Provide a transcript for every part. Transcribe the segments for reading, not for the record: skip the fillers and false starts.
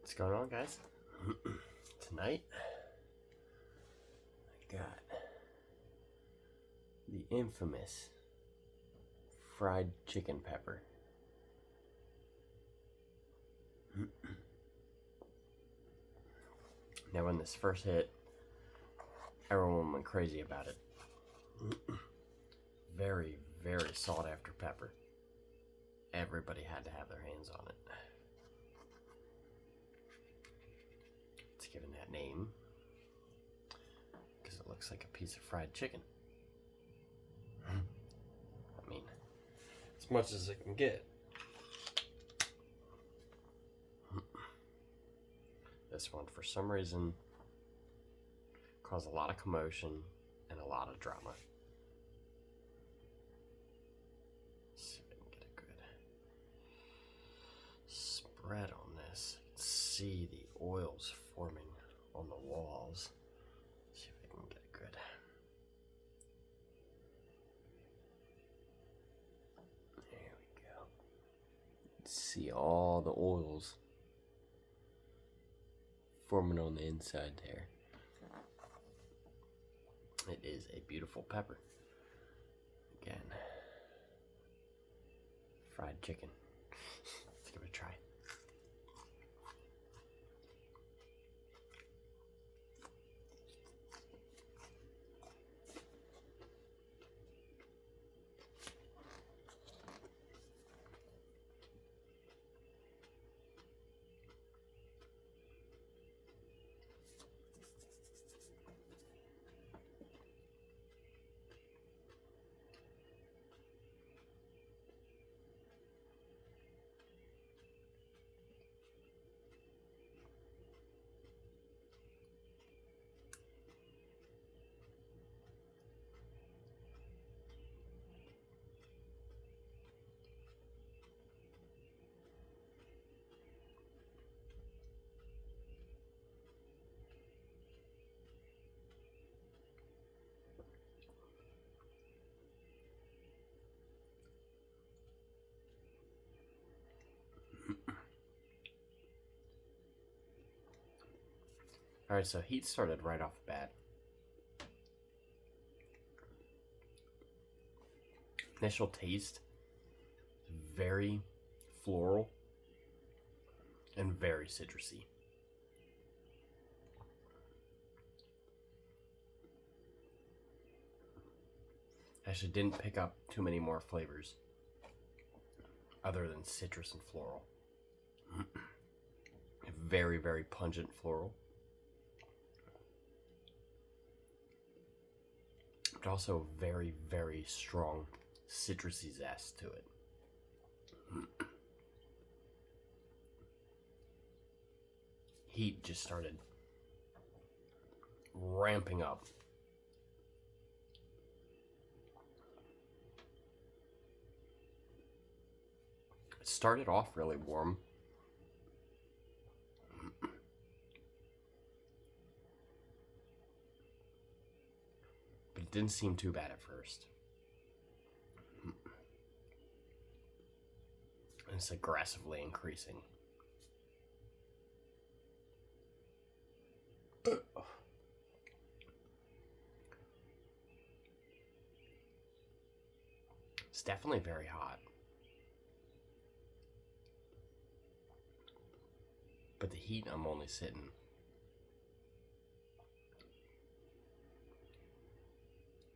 What's going on, guys? Tonight, I got the infamous fried chicken pepper. Now, when this first hit, everyone went crazy about it. Very, very sought after pepper. Everybody had to have their hands on it. It's given that name because it looks like a piece of fried chicken. I mean, as much as it can get. This one, for some reason, caused a lot of commotion and a lot of drama. Let's see if I can get a good spread on this. You can see the oils forming on the walls. Let's see if I can get a good. There we go. See all the oils forming on the inside there. It is a beautiful pepper. Again, fried chicken. Let's give it a try. Alright, so heat started right off the bat. Initial taste, very floral and very citrusy. Actually didn't pick up too many more flavors other than citrus and floral. Very, very pungent floral. But also very, very strong citrusy zest to it. Heat just started ramping up. It started off really warm. But it didn't seem too bad at first. And it's aggressively increasing. It's definitely very hot. But the heat, I'm only sitting.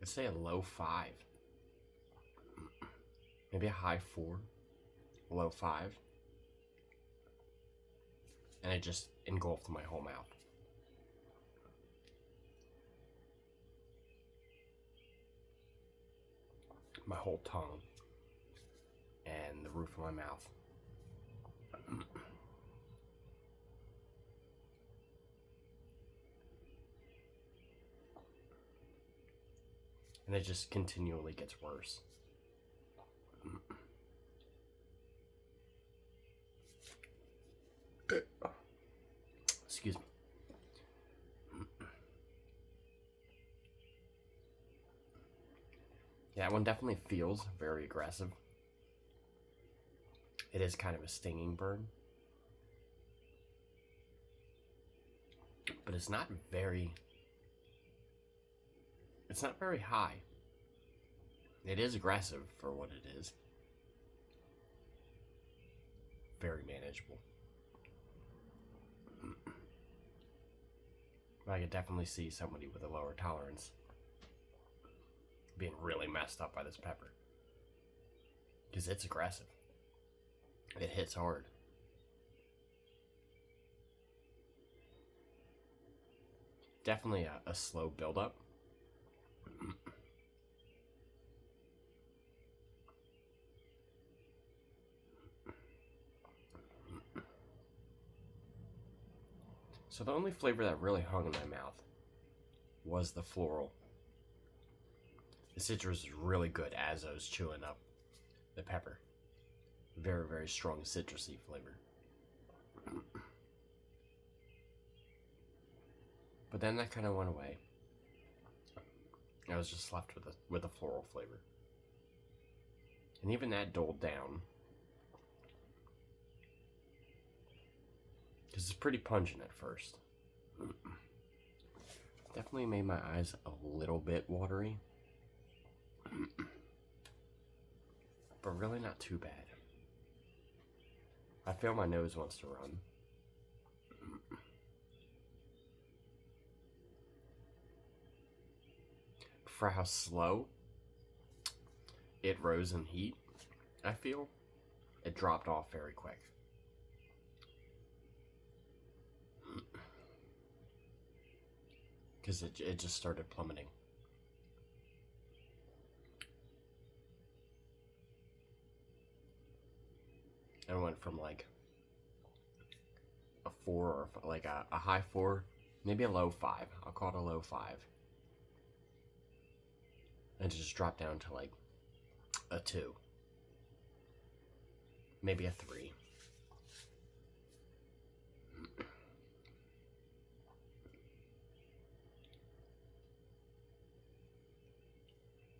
Let's say a low 5. Maybe a high 4. Low 5. And it just engulfed my whole mouth. My whole tongue. And the roof of my mouth. And it just continually gets worse. Excuse me. Yeah, that one definitely feels very aggressive. It is kind of a stinging burn. but it's not very high. It is aggressive for what it is. Very manageable. But I could definitely see somebody with a lower tolerance being really messed up by this pepper. Because it's aggressive. It hits hard. Definitely a slow buildup. So the only flavor that really hung in my mouth was the floral. The citrus is really good as I was chewing up the pepper. Very, very strong citrusy flavor. But then that kind of went away. I was just left with a floral flavor. And even that dulled down. Because it's pretty pungent at first. Definitely made my eyes a little bit watery. But really not too bad. I feel my nose wants to run. For how slow it rose in heat, I feel it dropped off very quick. Because it just started plummeting. I went from like a 4 or like a high 4, maybe a low 5. I'll call it a low 5. And just dropped down to like a 2. Maybe a 3.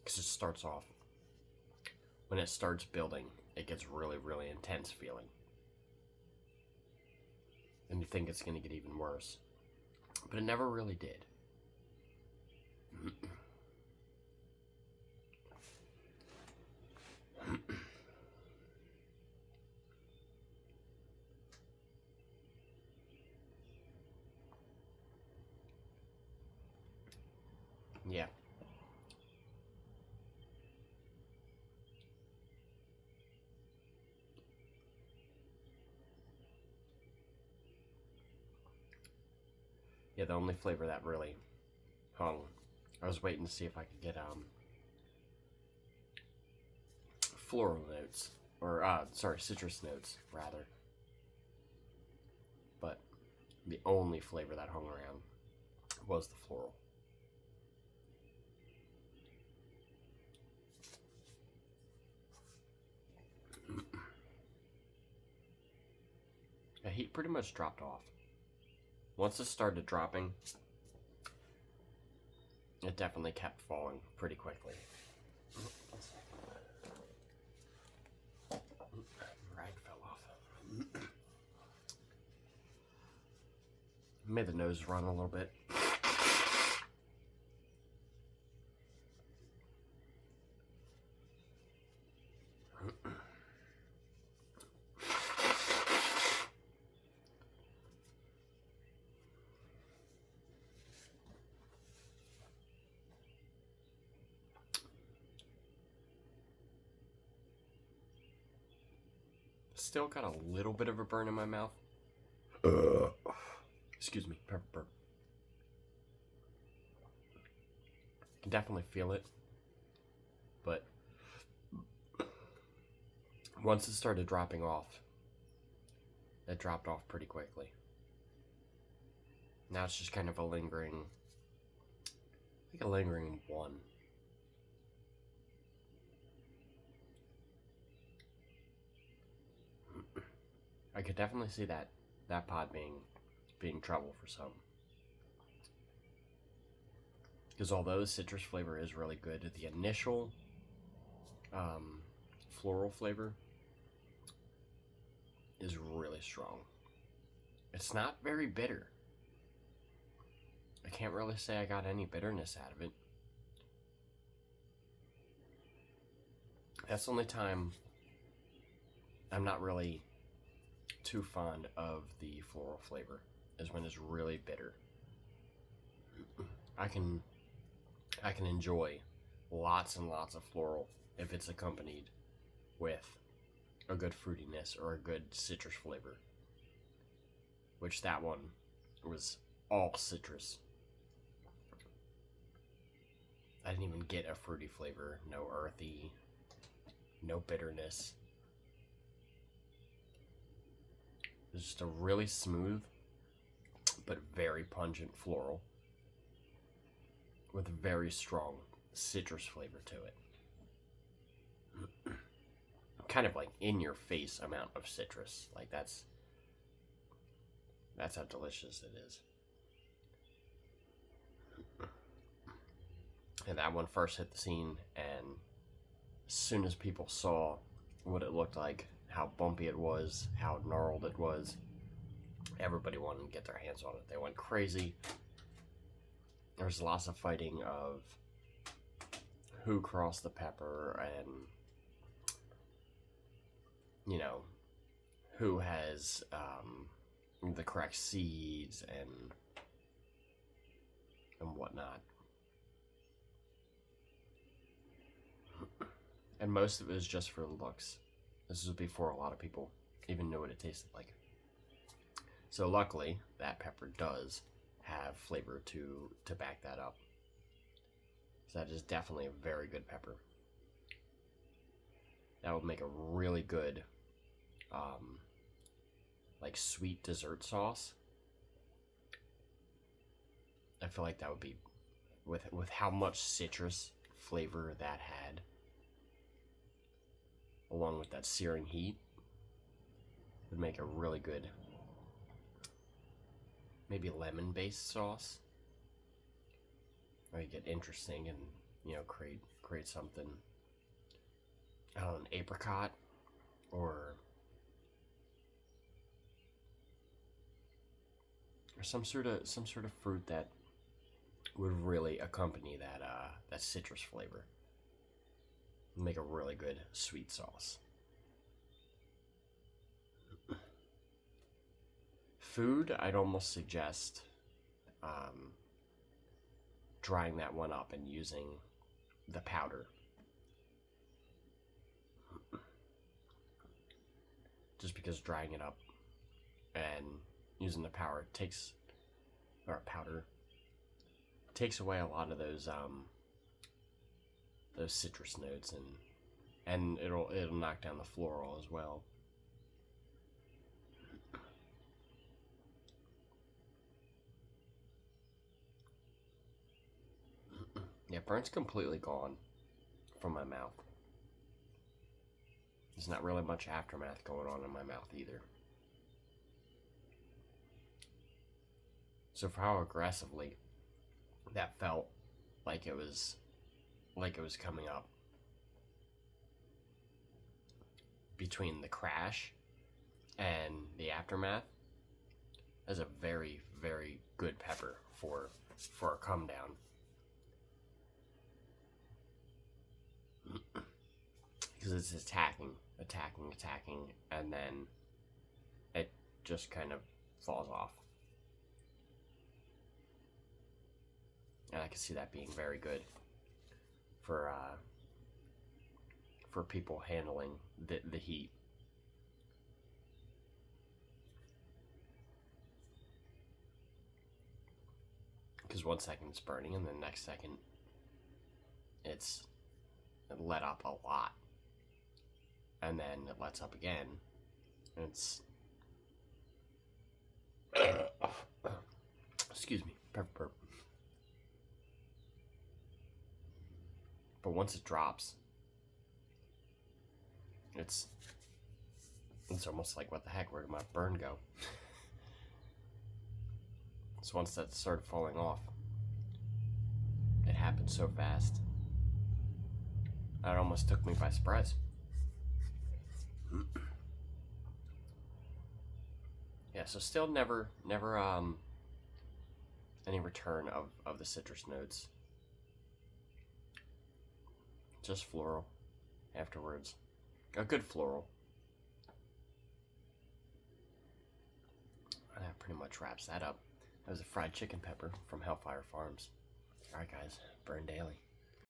Because it starts off, when it starts building, it gets really, really intense feeling. And you think it's going to get even worse. But it never really did. Yeah. Yeah, the only flavor that really hung. I was waiting to see if I could get floral notes, or citrus notes rather. But the only flavor that hung around was the floral. The heat pretty much dropped off. Once it started dropping, it definitely kept falling pretty quickly. Rag fell off. Made the nose run a little bit. Still got a little bit of a burn in my mouth. Excuse me, pepper burn. Can definitely feel it, but once it started dropping off, it dropped off pretty quickly. Now it's just kind of a lingering, like a lingering 1. I could definitely see that pod being trouble for some. Because although the citrus flavor is really good, the initial floral flavor is really strong. It's not very bitter. I can't really say I got any bitterness out of it. That's the only time I'm not really too fond of the floral flavor, is when it's really bitter. I can enjoy lots and lots of floral if it's accompanied with a good fruitiness or a good citrus flavor, which that one was all citrus. I didn't even get a fruity flavor, no earthy, no bitterness. It's just a really smooth but very pungent floral with a very strong citrus flavor to it. Kind of like in your face amount of citrus. Like that's how delicious it is. And that one first hit the scene, and as soon as people saw what it looked like, how bumpy it was, how gnarled it was, everybody wanted to get their hands on it. They went crazy. There was lots of fighting of who crossed the pepper and, you know, who has the correct seeds and whatnot. And most of it was just for the looks. This was before a lot of people even knew what it tasted like. So luckily, that pepper does have flavor to back that up. So that is definitely a very good pepper. That would make a really good, like sweet dessert sauce. I feel like that would be, with how much citrus flavor that had, along with that searing heat, would make a really good, maybe lemon-based sauce. Or you get interesting and, you know, create something, I don't know, an apricot or some sort of fruit that would really accompany that citrus flavor. Make a really good sweet sauce. Food, I'd almost suggest drying that one up and using the powder. Just because drying it up and using the powder takes away a lot of those citrus notes, and it'll knock down the floral as well. Yeah, burnt's completely gone from my mouth. There's not really much aftermath going on in my mouth either. So for how aggressively that felt like it was coming up between the crash and the aftermath, that's a very, very good pepper for a come down. Because it's attacking, and then it just kind of falls off. And I can see that being very good for people handling the heat. Because 1 second it's burning, and the next second it let up a lot, and then it lets up again, and it's excuse me, pepper. But once it drops, it's almost like, what the heck, where did my burn go? So once that started falling off, it happened so fast. It almost took me by surprise. Yeah, so still never any return of the citrus notes. Just floral afterwards. A good floral. And that pretty much wraps that up. That was a fried chicken pepper from Hellfire Farms. Alright guys, burn daily.